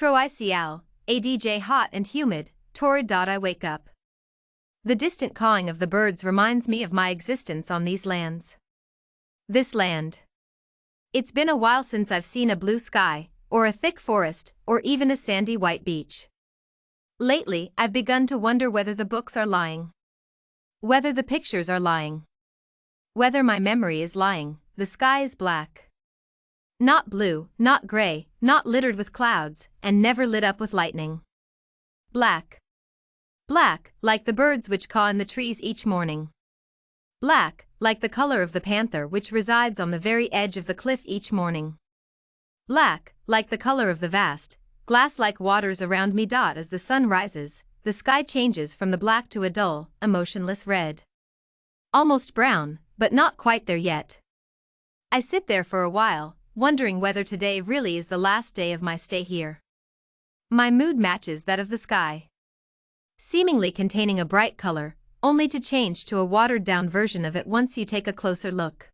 Intro ICL, ADJ hot and humid, torrid. I wake up. The distant cawing of the birds reminds me of my existence on these lands. This land. It's been a while since I've seen a blue sky, or a thick forest, or even a sandy white beach. Lately, I've begun to wonder whether the books are lying. Whether the pictures are lying. Whether my memory is lying. The sky is black. Not blue, not gray, not littered with clouds, and never lit up with lightning. Black. Black, like the birds which caw in the trees each morning. Black, like the color of the panther which resides on the very edge of the cliff each morning. Black, like the color of the vast, glass-like waters around me. As the sun rises, the sky changes from the black to a dull, emotionless red. Almost brown, but not quite there yet. I sit there for a while, wondering whether today really is the last day of my stay here. My mood matches that of the sky, seemingly containing a bright color, only to change to a watered-down version of it once you take a closer look.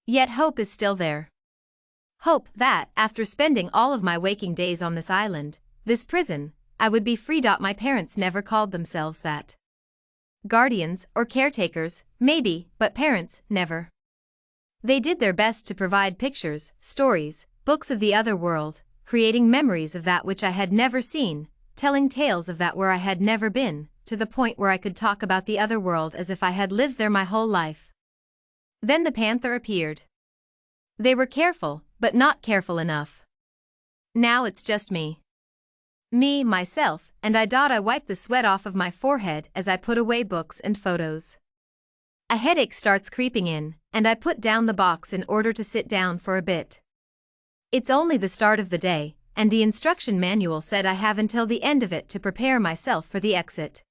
Yet hope is still there. Hope that, after spending all of my waking days on this island, this prison, I would be free. My parents never called themselves that. Guardians or caretakers, maybe, but parents, never. They did their best to provide pictures, stories, books of the other world, creating memories of that which I had never seen, telling tales of that where I had never been, to the point where I could talk about the other world as if I had lived there my whole life. Then the panther appeared. They were careful, but not careful enough. Now it's just me. Me, myself, and I wipe the sweat off of my forehead as I put away books and photos. A headache starts creeping in, and I put down the box in order to sit down for a bit. It's only the start of the day, and the instruction manual said I have until the end of it to prepare myself for the exit.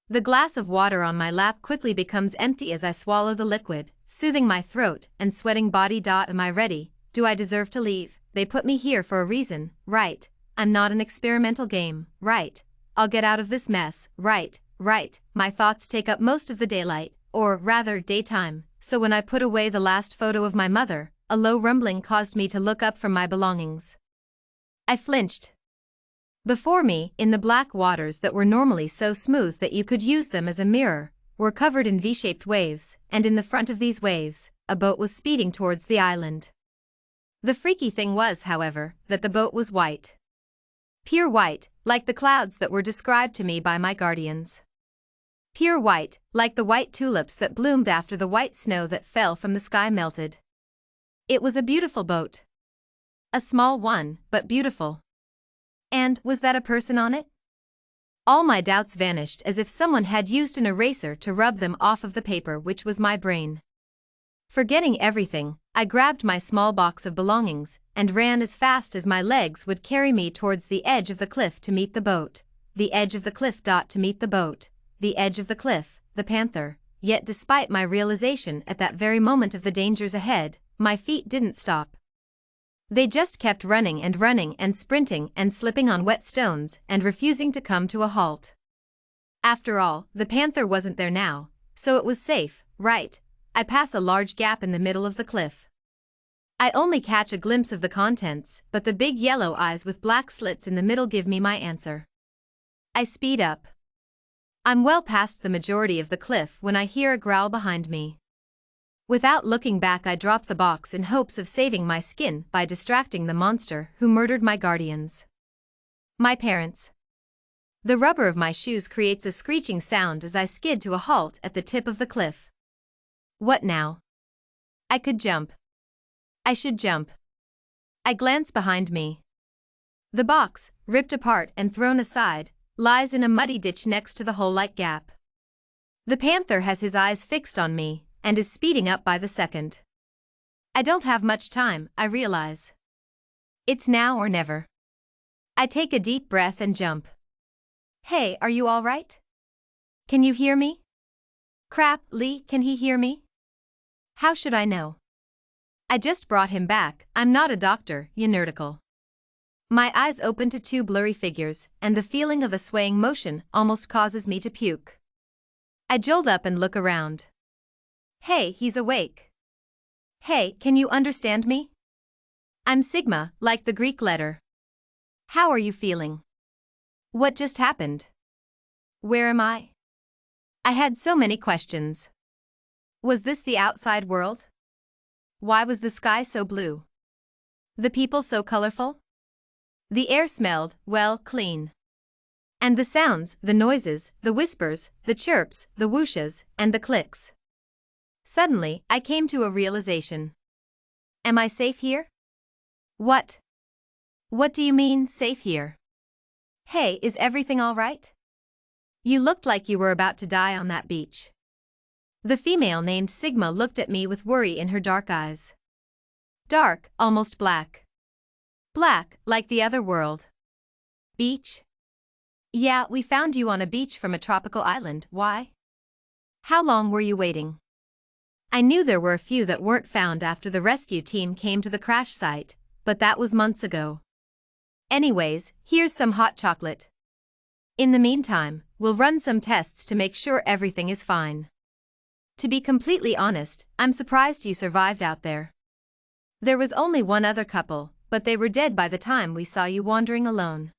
The glass of water on my lap quickly becomes empty as I swallow the liquid, soothing my throat and sweating body. Am I ready? Do I deserve to leave? They put me here for a reason, right? I'm not an experimental game, right? I'll get out of this mess, right? My thoughts take up most of the daylight, or rather daytime, so when I put away the last photo of my mother, a low rumbling caused me to look up from my belongings. I flinched. Before me, in the black waters that were normally so smooth that you could use them as a mirror, were covered in V-shaped waves, and in the front of these waves, a boat was speeding towards the island. The freaky thing was, however, that the boat was white. Pure white, like the clouds that were described to me by my guardians. Pure white, like the white tulips that bloomed after the white snow that fell from the sky melted. It was a beautiful boat. A small one, but beautiful. And, was that a person on it? All my doubts vanished as if someone had used an eraser to rub them off of the paper which was my brain. Forgetting everything, I grabbed my small box of belongings, and ran as fast as my legs would carry me towards the edge of the cliff to meet the boat. The edge of the cliff. To meet the boat. The edge of the cliff, the panther. Yet despite my realization at that very moment of the dangers ahead, my feet didn't stop. They just kept running and sprinting and slipping on wet stones and refusing to come to a halt. After all, the panther wasn't there now, so it was safe, right? I pass a large gap in the middle of the cliff. I only catch a glimpse of the contents, but the big yellow eyes with black slits in the middle give me my answer. I speed up. I'm well past the majority of the cliff when I hear a growl behind me. Without looking back, I drop the box in hopes of saving my skin by distracting the monster who murdered my guardians. My parents. The rubber of my shoes creates a screeching sound as I skid to a halt at the tip of the cliff. What now? I could jump. I should jump. I glance behind me. The box, ripped apart and thrown aside, lies in a muddy ditch next to the hole-like gap. The panther has his eyes fixed on me, and is speeding up by the second. I don't have much time, I realize. It's now or never. I take a deep breath and jump. Hey, are you all right? Can you hear me? Crap, Lee, can he hear me? How should I know? I just brought him back, I'm not a doctor, you nerdicle. My eyes open to two blurry figures, and the feeling of a swaying motion almost causes me to puke. I jolt up and look around. Hey, he's awake. Hey, can you understand me? I'm Sigma, like the Greek letter. How are you feeling? What just happened? Where am I? I had so many questions. Was this the outside world? Why was the sky so blue? The people so colorful? The air smelled, well, clean. And the sounds, the noises, the whispers, the chirps, the whooshes, and the clicks. Suddenly, I came to a realization. Am I safe here? What? What do you mean, safe here? Hey, is everything all right? You looked like you were about to die on that beach. The female named Sigma looked at me with worry in her dark eyes. Dark, almost black. Black, like the other world. Beach? Yeah, we found you on a beach from a tropical island. Why? How long were you waiting? I knew there were a few that weren't found after the rescue team came to the crash site, but that was months ago. Anyways, here's some hot chocolate. In the meantime, we'll run some tests to make sure everything is fine. To be completely honest, I'm surprised you survived out there. There was only one other couple, but they were dead by the time we saw you wandering alone.